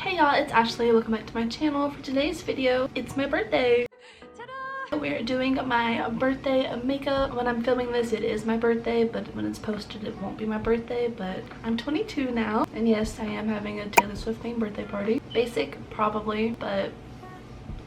Hey y'all, it's Ashley. Welcome back to my channel. For today's video, it's my birthday. We're doing my birthday makeup. When I'm filming this, it is my birthday, but when it's posted, it won't be my birthday. But I'm 22 now, and yes, I am having a Taylor Swift themed birthday party. Basic, probably, but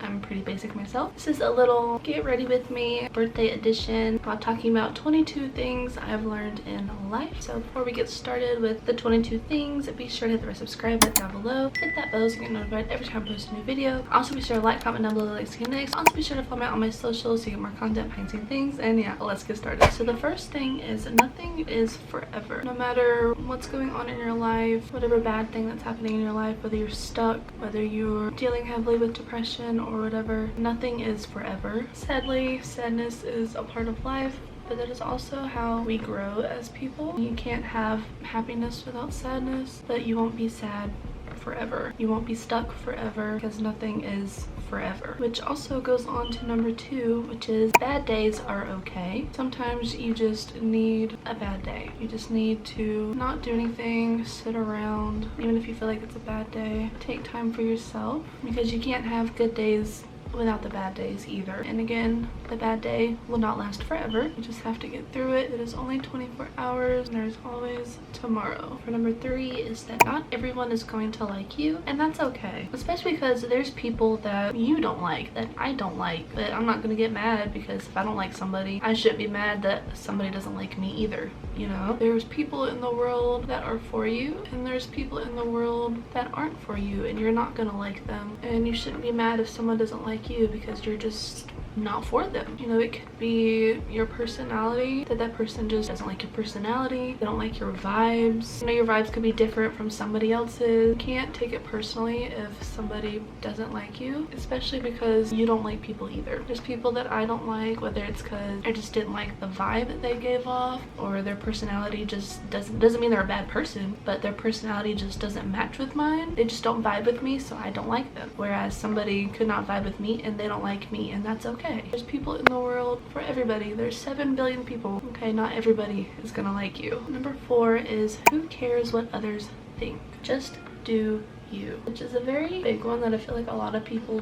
I'm pretty basic myself. This is a little get ready with me birthday edition. I'm talking about 22 things I've learned in life. So before we get started with the 22 things, be sure to hit the red subscribe button down below. Hit that bell so you get notified every time I post a new video. Also be sure to like, comment down below the links to next. Also be sure to follow me on my socials so you get more content behind the scenes things. And yeah, let's get started. So the first thing is nothing is forever. No matter what's going on in your life, whatever bad thing that's happening in your life, whether you're stuck, whether you're dealing heavily with depression or whatever, nothing is forever. Sadly, sadness is a part of life, but that is also how we grow as people. You can't have happiness without sadness, but you won't be sad forever. You won't be stuck forever because nothing is forever. Which also goes on to number 2, which is bad days are okay. Sometimes you just need a bad day. You just need to not do anything, sit around. Even if you feel like it's a bad day, take time for yourself, because you can't have good days without the bad days either. And again, the bad day will not last forever. You just have to get through it. It is only 24 hours and there's always tomorrow. For number 3 is that not everyone is going to like you, and that's okay. Especially because there's people that you don't like, that I don't like, but I'm not gonna get mad because if I don't like somebody, I shouldn't be mad that somebody doesn't like me either, you know? There's people in the world that are for you, and there's people in the world that aren't for you, and you're not gonna like them. And you shouldn't be mad if someone doesn't like you because you're just not for them. You know, it could be your personality, that person just doesn't like your personality, they don't like your vibes. You know, your vibes could be different from somebody else's. You can't take it personally if somebody doesn't like you, especially because you don't like people either. There's people that I don't like, whether it's because I just didn't like the vibe that they gave off, or their personality just doesn't mean they're a bad person, but their personality just doesn't match with mine. They just don't vibe with me, so I don't like them. Whereas somebody could not vibe with me and they don't like me, and that's okay. There's people in the world for everybody. There's 7 billion people. Okay, not everybody is gonna like you. Number 4 is who cares what others think? Just do you. Which is a very big one that I feel like a lot of people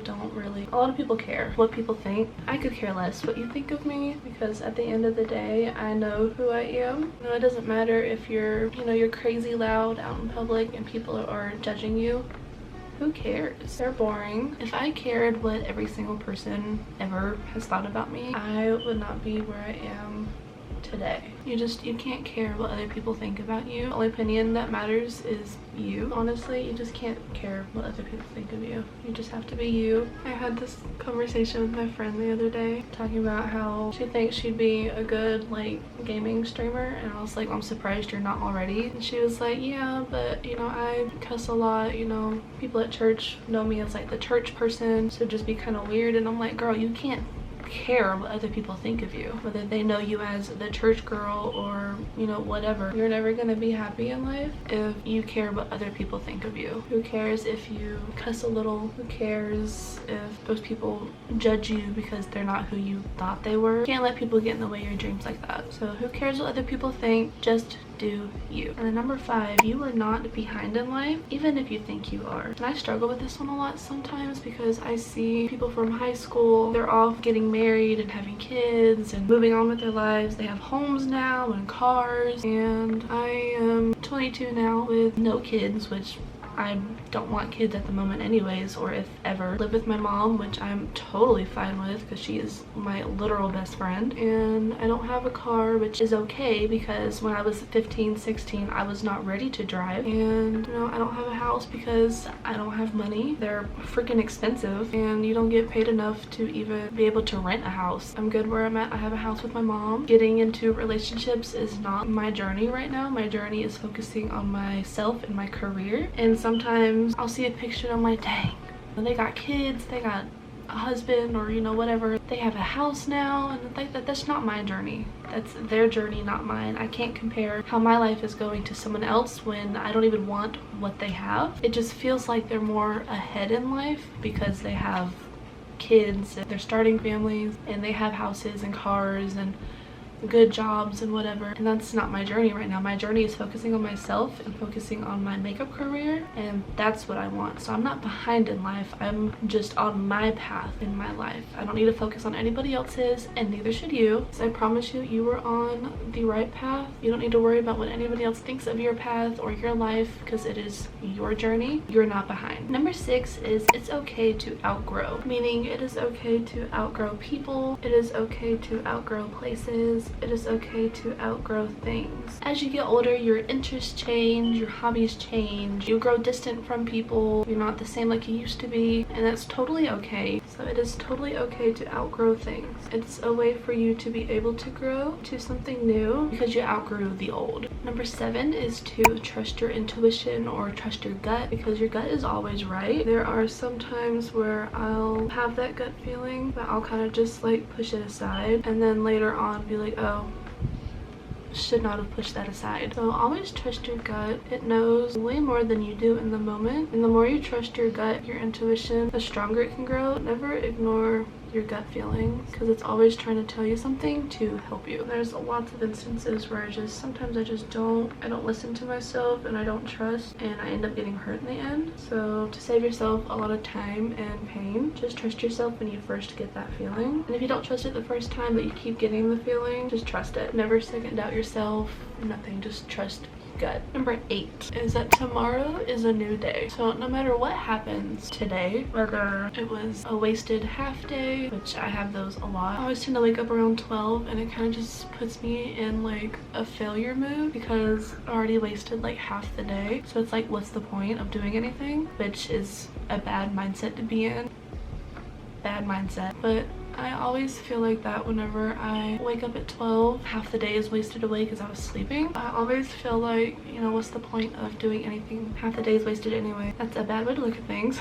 care what people think. I could care less what you think of me, because at the end of the day, I know who I am. You know, it doesn't matter if you're crazy loud out in public and people are judging you. Who cares? They're boring. If I cared what every single person ever has thought about me, I would not be where I am today. You can't care what other people think about you. The only opinion that matters is you. Honestly, you just can't care what other people think of you. You just have to be you. I had this conversation with my friend the other day talking about how she thinks she'd be a good gaming streamer, and I was like, I'm surprised you're not already. And she was like, yeah, but you know, I cuss a lot, you know, people at church know me as the church person, so just be kind of weird. And I'm like, girl, you can't care what other people think of you, whether they know you as the church girl or, you know, whatever. You're never gonna be happy in life if you care what other people think of you. Who cares if you cuss a little? Who cares if those people judge you because they're not who you thought they were? You can't let people get in the way of your dreams like that. So who cares what other people think? Just do you. And then number 5, you are not behind in life, even if you think you are. And I struggle with this one a lot sometimes because I see people from high school, they're all getting married and having kids and moving on with their lives. They have homes now and cars, and I am 22 now with no kids, which I don't want kids at the moment anyways, or if ever. Live with my mom, which I'm totally fine with because she is my literal best friend. And I don't have a car, which is okay because when I was 15, 16, I was not ready to drive. And you know, I don't have a house because I don't have money. They're freaking expensive, and you don't get paid enough to even be able to rent a house. I'm good where I'm at. I have a house with my mom. Getting into relationships is not my journey right now. My journey is focusing on myself and my career. And sometimes I'll see a picture and I'm like, dang, they got kids, they got a husband, or you know, whatever, they have a house now, and that's not my journey. That's their journey, not mine. I can't compare how my life is going to someone else when I don't even want what they have. It just feels like they're more ahead in life because they have kids, they're starting families, and they have houses and cars, and good jobs and whatever, and that's not my journey right now. My journey is focusing on myself and focusing on my makeup career, and that's what I want. So I'm not behind in life, I'm just on my path in my life. I don't need to focus on anybody else's, and neither should you. So I promise you, you are on the right path. You don't need to worry about what anybody else thinks of your path or your life, because it is your journey. You're not behind. Number 6 is it's okay to outgrow, meaning it is okay to outgrow people, it is okay to outgrow places, it is okay to outgrow things. As you get older, your interests change, your hobbies change, you grow distant from people, you're not the same like you used to be, and that's totally okay. So it is totally okay to outgrow things. It's a way for you to be able to grow to something new because you outgrew the old. Number 7 is to trust your intuition or trust your gut, because your gut is always right. There are some times where I'll have that gut feeling, but I'll kind of just like push it aside, and then later on be like, oh, should not have pushed that aside. So always trust your gut. It knows way more than you do in the moment, and the more you trust your gut, your intuition, the stronger it can grow. Never ignore your gut feelings, because it's always trying to tell you something to help you. There's lots of instances where sometimes I don't listen to myself, and I don't trust, and I end up getting hurt in the end. So to save yourself a lot of time and pain, just trust yourself when you first get that feeling. And if you don't trust it the first time but you keep getting the feeling, just trust it. Never second doubt yourself, nothing, just trust gut. Number 8 is that tomorrow is a new day. So no matter what happens today, whether it was a wasted half day, which I have those a lot, I always tend to wake up around 12, and it kind of just puts me in like a failure mood because I already wasted like half the day. So it's like, what's the point of doing anything? Which is a bad mindset to be in. Bad mindset. But I always feel like that whenever I wake up at 12, half the day is wasted away because I was sleeping. I always feel like, you know, what's the point of doing anything? Half the day is wasted anyway. That's a bad way to look at things,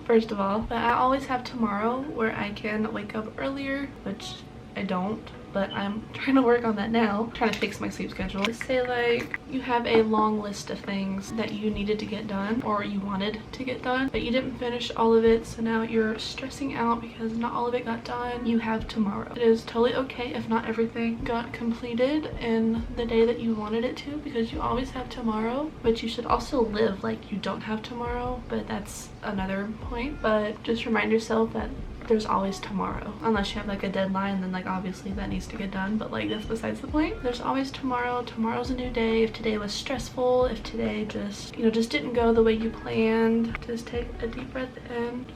first of all. But I always have tomorrow where I can wake up earlier, which I don't. But I'm trying to work on that now. I'm trying to fix my sleep schedule. Let's say like you have a long list of things that you needed to get done or you wanted to get done, but you didn't finish all of it, so now you're stressing out because not all of it got done. You have tomorrow. It is totally okay if not everything got completed in the day that you wanted it to, because you always have tomorrow. But you should also live like you don't have tomorrow, but that's another point. But just remind yourself that there's always tomorrow, unless you have like a deadline, then like obviously that needs to get done, but like that's besides the point. There's always tomorrow. Tomorrow's a new day. If today was stressful, if today just, you know, just didn't go the way you planned, just take a deep breath in.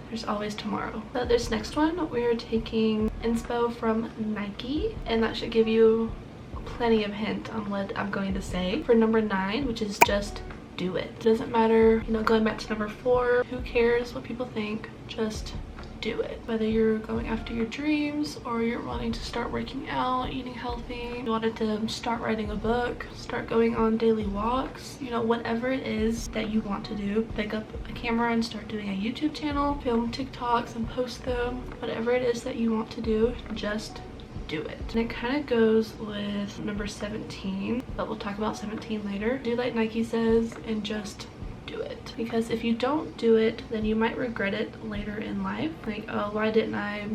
There's always tomorrow. So this next one, we're taking inspo from Nike, and that should give you plenty of hint on what I'm going to say for number 9, which is just do it. It doesn't matter, you know, going back to number 4, who cares what people think, just do it. Whether you're going after your dreams or you're wanting to start working out, eating healthy, you wanted to start writing a book, start going on daily walks, you know, whatever it is that you want to do, pick up a camera and start doing a YouTube channel, film TikToks and post them. Whatever it is that you want to do, just do it. And it kind of goes with number 17, but we'll talk about 17 later. Do like Nike says and just do it, because if you don't do it, then you might regret it later in life. Like, oh, why didn't I,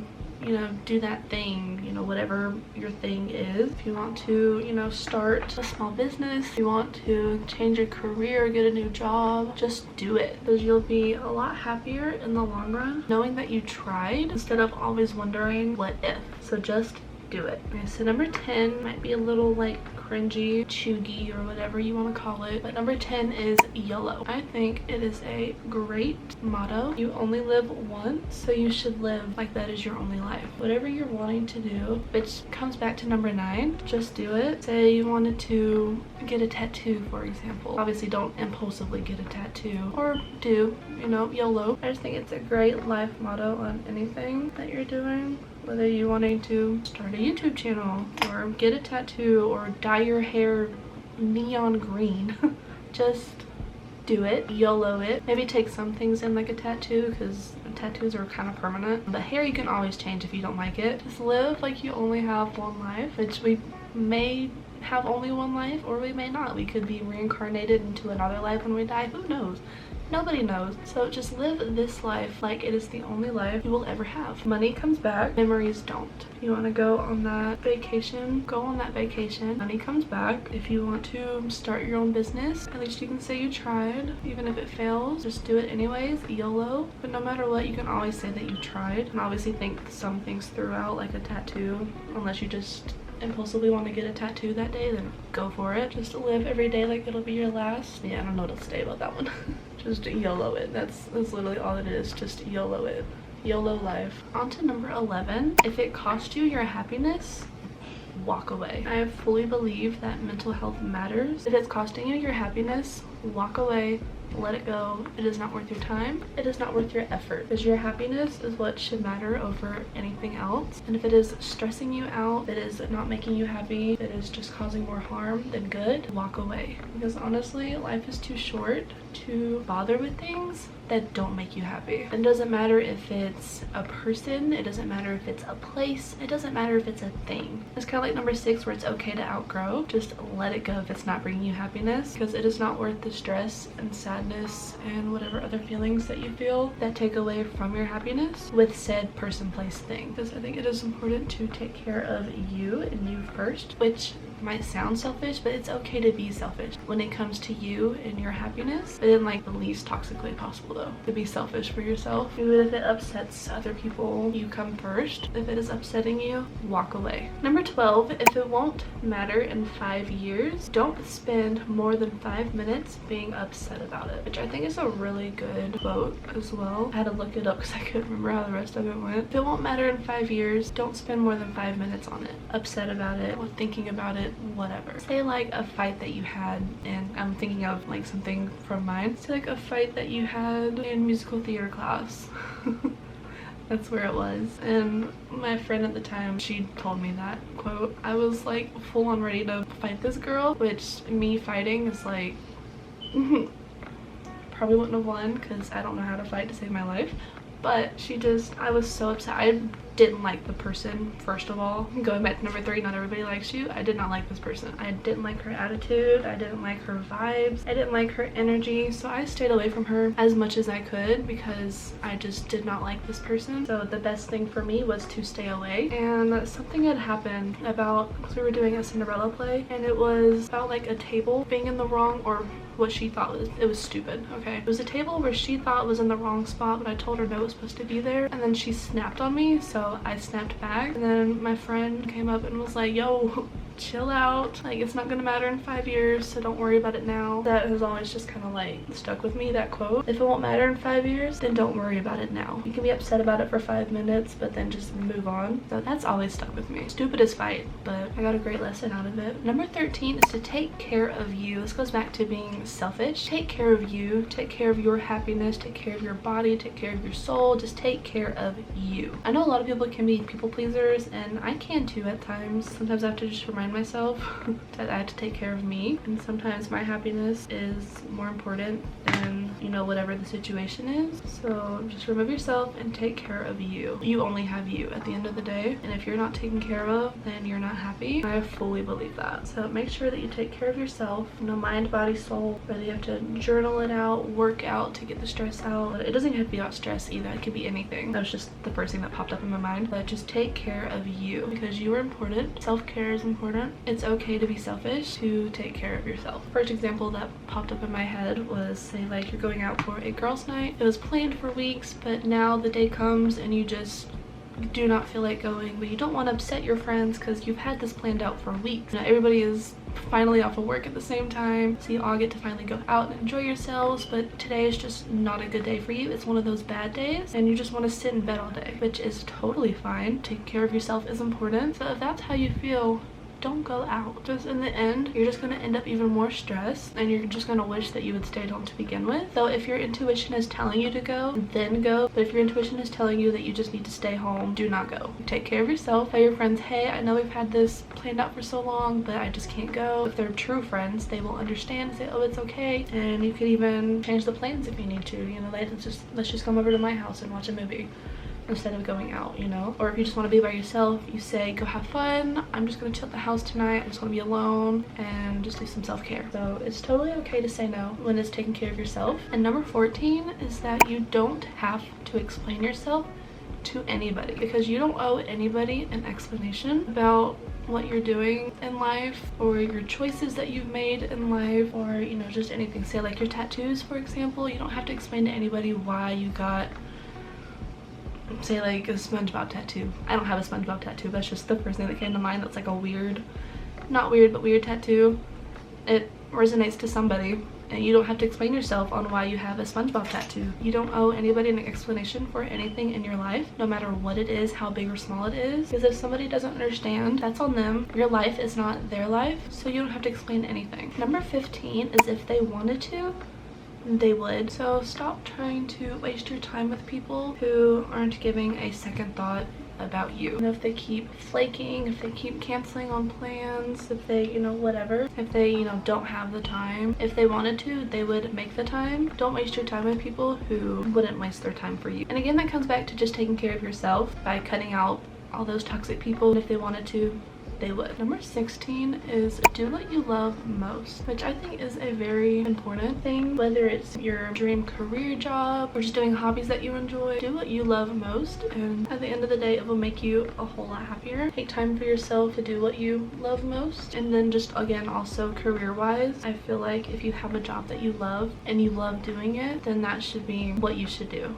you know, do that thing, you know, whatever your thing is. If you want to, you know, start a small business, if you want to change your career, get a new job, just do it, because you'll be a lot happier in the long run knowing that you tried instead of always wondering what if. So just do it. Okay, so number 10 might be a little like cringy, chuggy, or whatever you want to call it, but number 10 is YOLO. I think it is a great motto. You only live once, so you should live like that is your only life. Whatever you're wanting to do, which comes back to number 9, just do it. Say you wanted to get a tattoo, for example. Obviously don't impulsively get a tattoo, or do, you know, YOLO. I just think it's a great life motto on anything that you're doing. Whether you're wanting to start a YouTube channel or get a tattoo or dye your hair neon green, just do it. YOLO it. Maybe take some things in like a tattoo, because tattoos are kind of permanent, but hair you can always change if you don't like it. Just live like you only have one life, which we may have only one life, or we may not. We could be reincarnated into another life when we die. Who knows? Nobody knows. So just live this life like it is the only life you will ever have. Money comes back, memories don't. If you want to go on that vacation, go on that vacation. Money comes back. If you want to start your own business, at least you can say you tried. Even if it fails, just do it anyways. YOLO. But no matter what, you can always say that you tried, and obviously think some things throughout, like a tattoo, unless you just impulsively want to get a tattoo that day, then go for it. Just live every day like it'll be your last. Yeah, I don't know what to say about that one. Just YOLO it. That's literally all it is. Just YOLO it. YOLO life. On to number 11. If it cost you your happiness, walk away. I fully believe that mental health matters. If it's costing you your happiness, walk away. Let it go. It is not worth your time. It is not worth your effort, because your happiness is what should matter over anything else. And if it is stressing you out, if it is not making you happy, if it is just causing more harm than good, walk away. Because honestly, life is too short to bother with things that don't make you happy. It doesn't matter if it's a person, it doesn't matter if it's a place, it doesn't matter if it's a thing. It's kind of like number 6, where it's okay to outgrow. Just let it go if it's not bringing you happiness, because it is not worth the stress and sadness and whatever other feelings that you feel that take away from your happiness with said person, place, thing. Because I think it is important to take care of you and you first, which might sound selfish, but it's okay to be selfish when it comes to you and your happiness, but in like the least toxic way possible though. To be selfish for yourself. Even if it upsets other people, you come first. If it is upsetting you, walk away. Number 12, if it won't matter in 5 years, don't spend more than 5 minutes being upset about it, which I think is a really good quote as well. I had to look it up because I couldn't remember how the rest of it went. If it won't matter in 5 years, don't spend more than 5 minutes on it, upset about it or thinking about it, whatever. Say like a fight that you had, and I'm thinking of like something from mine. Say like a fight that you had in musical theater class. That's where it was. And my friend at the time, she told me that quote. I was like full on ready to fight this girl, which me fighting is like probably wouldn't have won because I don't know how to fight to save my life. But I was so upset. I didn't like the person, first of all. Going back to number 3, not everybody likes you. I did not like this person. I didn't like her attitude. I didn't like her vibes. I didn't like her energy. So I stayed away from her as much as I could because I just did not like this person. So the best thing for me was to stay away. And something had happened about, because we were doing a Cinderella play, and it was about like a table being in the wrong, or what she thought it was stupid. Okay, it was a table where she thought was in the wrong spot, but I told her no, it was supposed to be there, and then she snapped on me, so I snapped back. And then my friend came up and was like, yo, chill out, like it's not gonna matter in 5 years, so don't worry about it now. That has always just kind of like stuck with me, that quote. If it won't matter in 5 years, then don't worry about it now. You can be upset about it for 5 minutes, but then just move on. So that's always stuck with me. Stupid as fight, but I got a great lesson out of it. Number 13 is to take care of you. This goes back to being selfish. Take care of you, take care of your happiness, take care of your body, take care of your soul. Just take care of you. I know a lot of people can be people pleasers, and I can too at times. Sometimes I have to just remind myself that I have to take care of me, and sometimes my happiness is more important than, you know, whatever the situation is. So just remove yourself and take care of you. You only have you at the end of the day, and if you're not taken care of, then you're not happy. I fully believe that. So make sure that you take care of yourself, you know, mind, body, soul. Whether you have to journal it out, work out to get the stress out. It doesn't have to be about stress either. It could be anything. That was just the first thing that popped up in my mind. But just take care of you, because you are important. Self-care is important. It's okay to be selfish, to take care of yourself. First example that popped up in my head was, say like you're going out for a girls' night. It was planned for weeks, but now the day comes and you just do not feel like going, but you don't want to upset your friends because you've had this planned out for weeks. You know, everybody is finally off of work at the same time, so you all get to finally go out and enjoy yourselves, but today is just not a good day for you. It's one of those bad days and you just want to sit in bed all day, which is totally fine. Taking care of yourself is important. So if that's how you feel, don't go out. Just in the end, you're just gonna end up even more stressed, and you're just gonna wish that you would stay home to begin with. So if your intuition is telling you to go, then go. But if your intuition is telling you that you just need to stay home, do not go. Take care of yourself. Tell your friends, hey, I know we've had this planned out for so long, but I just can't go. If they're true friends, they will understand and say, oh, it's okay. And you could even change the plans if you need to. You know, let's just come over to my house and watch a movie. instead of going out, you know? Or if you just want to be by yourself, you say, go have fun. I'm just gonna chill at the house tonight. I just want to be alone and just do some self-care. So it's totally okay to say no when it's taking care of yourself. And number 14 is that you don't have to explain yourself to anybody, because you don't owe anybody an explanation about what you're doing in life or your choices that you've made in life, or you know, just anything. Say like your tattoos, for example. You don't have to explain to anybody why you got, say like a SpongeBob tattoo. I don't have a SpongeBob tattoo, that's just the first thing that came to mind. That's like a weird, not weird, but weird tattoo. It resonates to somebody, and you don't have to explain yourself on why you have a SpongeBob tattoo. You don't owe anybody an explanation for anything in your life, no matter what it is, how big or small it is. Because if somebody doesn't understand, that's on them. Your life is not their life, so you don't have to explain anything. Number 15 is if they wanted to, they would. So stop trying to waste your time with people who aren't giving a second thought about you. And if they keep flaking, if they keep canceling on plans, if they, you know, whatever, if they, you know, don't have the time, if they wanted to, they would make the time. Don't waste your time with people who wouldn't waste their time for you. And again, that comes back to just taking care of yourself by cutting out all those toxic people. And if they wanted to, they would. Number 16 is do what you love most, which I think is a very important thing. Whether it's your dream career job or just doing hobbies that you enjoy, do what you love most, and at the end of the day it will make you a whole lot happier. Take time for yourself to do what you love most. And then just again, also career wise, I feel like if you have a job that you love and you love doing it, then that should be what you should do.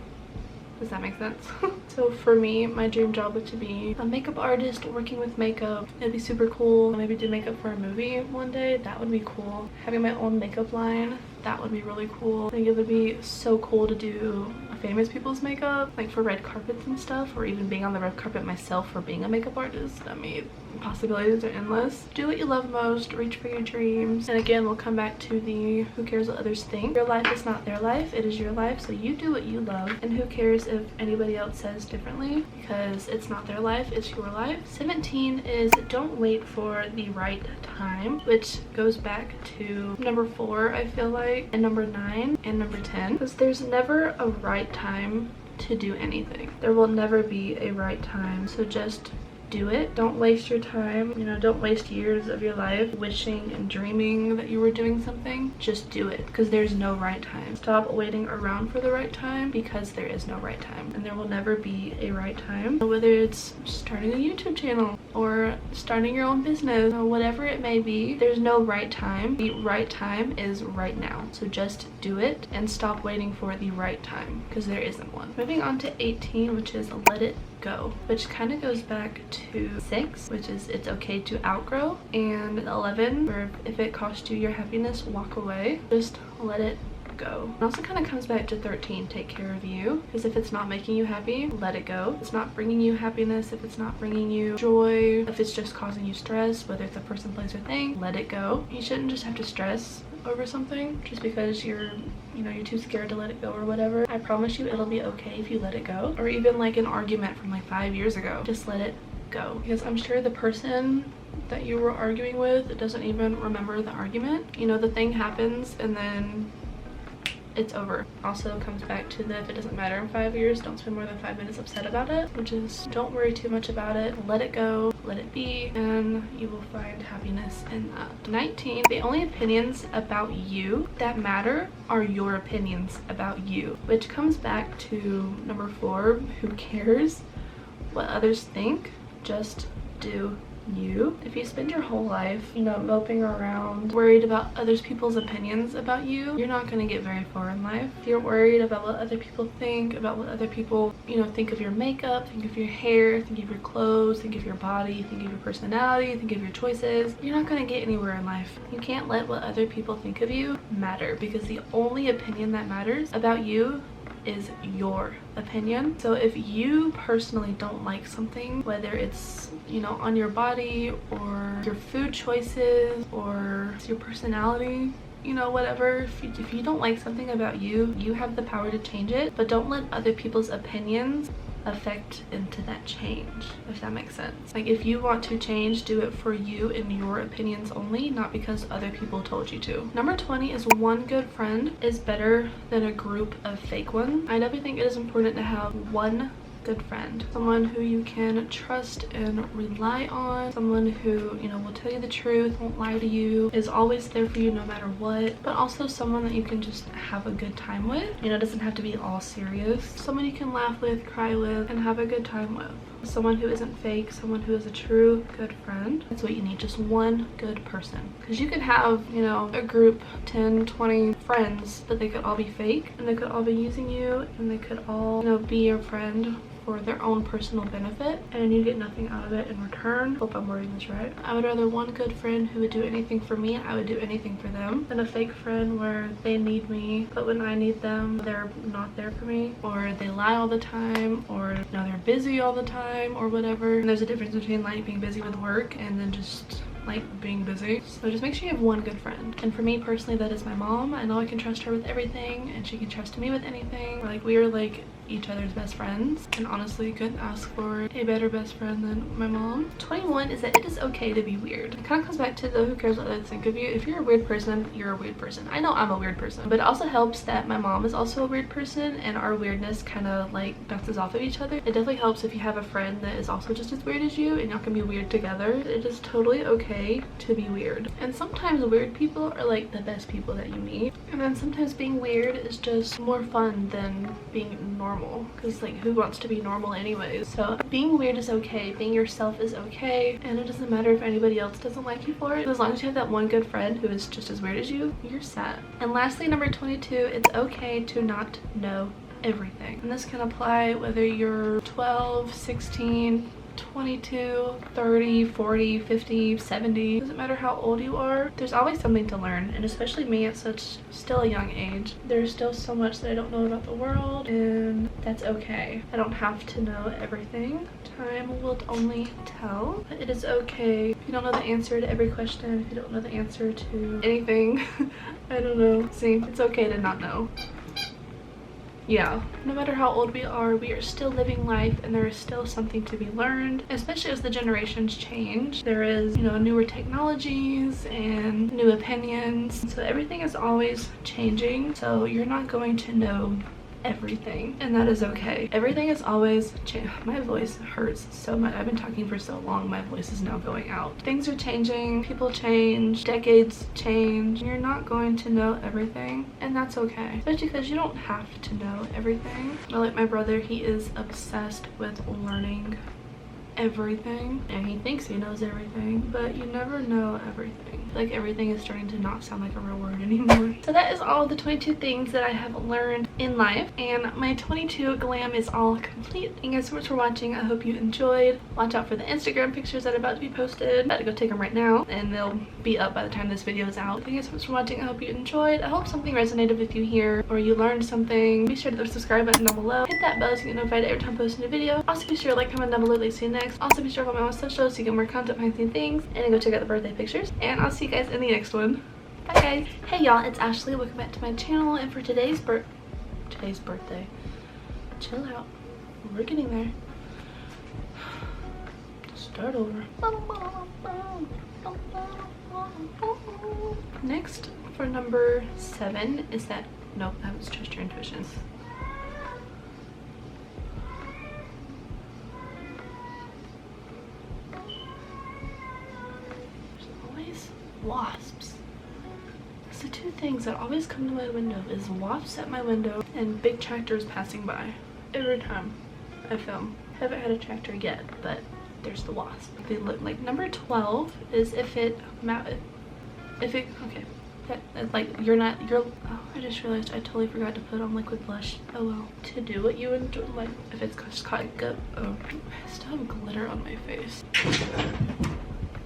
Does that make sense? So for me, my dream job would to be a makeup artist working with makeup. It'd be super cool. Maybe do makeup for a movie one day. That would be cool. Having my own makeup line, that would be really cool. I think it would be so cool to do famous people's makeup, like for red carpets and stuff, or even being on the red carpet myself for being a makeup artist. I mean, possibilities are endless. Do what you love most, reach for your dreams. And again, we'll come back to the who cares what others think. Your life is not their life, it is your life, so you do what you love, and who cares if anybody else says differently, because it's not their life, it's your life. 17 is don't wait for the right time, which goes back to number 4, I feel like, and number 9 and number 10, because there's never a right time to do anything. There will never be a right time, so just do it. Don't waste your time, you know, don't waste years of your life wishing and dreaming that you were doing something. Just do it, because there's no right time. Stop waiting around for the right time, because there is no right time, and there will never be a right time. Whether it's starting a YouTube channel or starting your own business or whatever it may be, there's no right time. The right time is right now, so just do it and stop waiting for the right time, because there isn't one. Moving on to 18, which is let it go, which kind of goes back to 6, which is it's okay to outgrow, and 11, where if it costs you your happiness, walk away. Just let it go. It also kind of comes back to 13, take care of you, because if it's not making you happy, let it go. If it's not bringing you happiness, if it's not bringing you joy, if it's just causing you stress, whether it's a person, place, or thing, let it go. You shouldn't just have to stress over something just because you're too scared to let it go or whatever. I promise you it'll be okay if you let it go. Or even like an argument from like 5 years ago, just let it go, because I'm sure the person that you were arguing with doesn't even remember the argument. You know, the thing happens and then it's over. Also comes back to the if it doesn't matter in 5 years, don't spend more than 5 minutes upset about it, which is don't worry too much about it. Let it go, let it be, and you will find happiness in that. 19, the only opinions about you that matter are your opinions about you, which comes back to number 4, who cares what others think, just do you. If you spend your whole life, you know, moping around, worried about other people's opinions about you, you're not going to get very far in life. If you're worried about what other people think, about what other people, you know, think of your makeup, think of your hair, think of your clothes, think of your body, think of your personality, think of your choices, you're not going to get anywhere in life. You can't let what other people think of you matter, because the only opinion that matters about you is your opinion. So if you personally don't like something, whether it's, you know, on your body or your food choices or your personality, you know, whatever, if you don't like something about you, you have the power to change it, but don't let other people's opinions affect into that change, if that makes sense. Like, if you want to change, do it for you and your opinions only, not because other people told you to. Number 20 is one good friend is better than a group of fake ones. I definitely think it is important to have one good friend. Someone who you can trust and rely on. Someone who, you know, will tell you the truth, won't lie to you, is always there for you no matter what. But also someone that you can just have a good time with. You know, it doesn't have to be all serious. Someone you can laugh with, cry with, and have a good time with. Someone who isn't fake, someone who is a true good friend. That's what you need, just one good person. Because you could have, you know, a group, 10, 20 friends, but they could all be fake, and they could all be using you, and they could all, you know, be your friend for their own personal benefit, and you get nothing out of it in return. Hope I'm wording this right. I would rather one good friend who would do anything for me, I would do anything for them, than a fake friend where they need me, but when I need them, they're not there for me, or they lie all the time, or, you know, they're busy all the time, or whatever. And there's a difference between like being busy with work and then just like being busy. So just make sure you have one good friend. And for me personally, that is my mom. I know I can trust her with everything, and she can trust me with anything. Like, we are like each other's best friends, and honestly couldn't ask for a better best friend than my mom. 21 is that it is okay to be weird. It kind of comes back to the who cares what others think of you. If you're a weird person, you're a weird person. I know I'm a weird person, but it also helps that my mom is also a weird person, and our weirdness kind of like bounces off of each other. It definitely helps if you have a friend that is also just as weird as you, and y'all can be weird together. It is totally okay to be weird. And sometimes weird people are like the best people that you meet, and then sometimes being weird is just more fun than being normal, because like who wants to be normal anyways? So being weird is okay, being yourself is okay, and it doesn't matter if anybody else doesn't like you for it. As long as you have that one good friend who is just as weird as you, you're set. And lastly, number 22, it's okay to not know everything. And this can apply whether you're 12, 16, 22, 30, 40, 50, 70. Doesn't matter how old you are, there's always something to learn. And especially me at such still a young age, there's still so much that I don't know about the world, and that's okay. I don't have to know everything. Time will only tell. But it is okay if you don't know the answer to every question, if you don't know the answer to anything. I don't know. See, it's okay to not know. Yeah, no matter how old we are still living life, and there is still something to be learned, especially as the generations change. There is, you know, newer technologies and new opinions, so everything is always changing, so you're not going to know everything, and that is okay. Everything is always my voice hurts so much. I've been talking for so long, my voice is now going out. Things are changing, people change, decades change. You're not going to know everything, and that's okay, especially because you don't have to know everything. I like my brother, he is obsessed with learning everything, and he thinks he knows everything, but you never know everything. Like, everything is starting to not sound like a real word anymore. So that is all the 22 things that I have learned in life, and my 22 glam is all complete. Thank you guys so much for watching. I hope you enjoyed. Watch out for the Instagram pictures that are about to be posted. I'm about to go take them right now, and they'll be up by the time this video is out. Thank you guys so much for watching. I hope you enjoyed. I hope something resonated with you here, or you learned something. Be sure to hit the subscribe button down below. Hit that bell so you get notified every time I post a new video. Also be sure to like, comment down below, see you next. Also be sure to follow me on social so you get more content behind the scenes things, and then go check out the birthday pictures, and I'll see you guys in the next one. Bye guys. Hey y'all, it's Ashley. Welcome back to my channel, and for today's birthday, chill out, we're getting there. Start over. Next, for number 7 is that, nope, that was Trust Your Intuitions. Wasps. It's the two things that always come to my window is wasps at my window and big tractors passing by every time I film. I haven't had a tractor yet, but there's the wasp. They look like. Number 12 is okay, that like oh, I just realized I totally forgot to put on liquid blush. Oh well. To do what you enjoy, like if it's just caught good. Oh, I still have glitter on my face.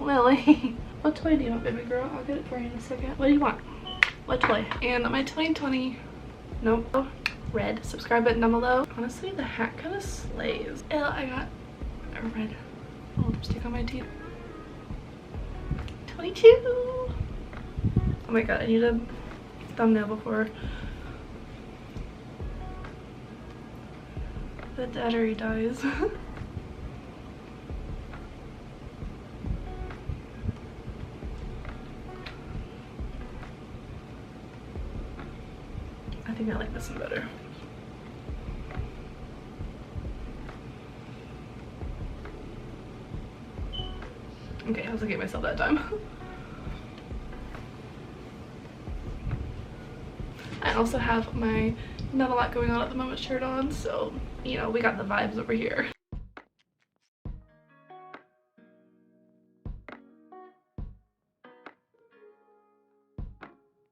Lily. What toy do you want, baby girl? I'll get it for you in a second. What do you want? What toy? And my 2020, nope, red subscribe button down below. Honestly, the hat kind of slays. Ew, I got a red lipstick on my teeth. 22. Oh my god, I need a thumbnail before the battery dies. I think I like this one better. Okay, I was looking at myself that time. I also have my not a lot going on at the moment shirt on, so you know, we got the vibes over here.